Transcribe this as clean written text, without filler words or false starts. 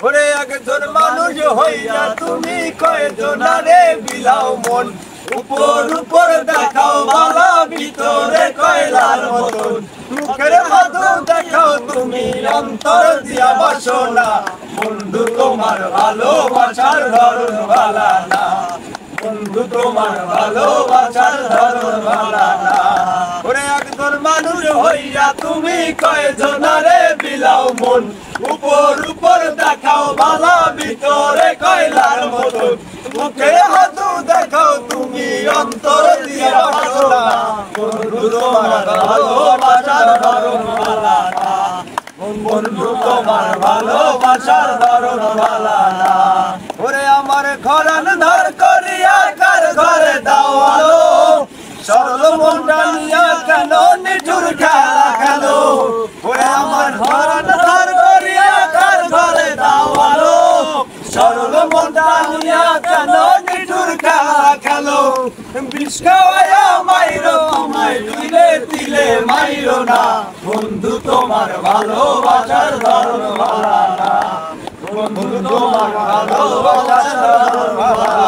ওরে একজন মানুষ হইয়া তুমি কয়জনারে বিলাও মন উপর উপর দেখাও ভালা ভিতরে কয়লার মতন মুখের মধু দেখাও তুমি অন্তর দিয়া বাসনা বন্ধু তোমার ভালোবাসার ধরন ভালা না বন্ধু তোমার ভালোবাসার ধরন ভালা না ওরে একজন মানুষ হইয়া তুমি কয়জনারে বিলাও মন উপর উপর দেখাও ভালা ভিতরে কয়লার মতন মুখের মধু দেখাও তুমি অন্তর দিয়া বাসনা বন্ধু তোমার ভালোবাসার ধরন ভালা না বন্ধু তোমার ভালোবাসার ধরন ভালা না ওরে আমার ঘরান ধর করিয়া কার ঘরে দাও আলো সরল মনটা নিয়া কেন নিঠুর খেলা খেলো ওরে আমার ঘরান ধর করিয়া কার ঘরে দাও আলো সরল মনটা নিয়া কেন নিঠুর খেলা খেলো বিষ খাওয়ায়া মাইরো আমায় দিলে দিলে মাইরো না বন্ধু তোমার ভালোবাসার ধরন ভালা না বন্ধু তোমার ভালোবাসার ধরন ভালা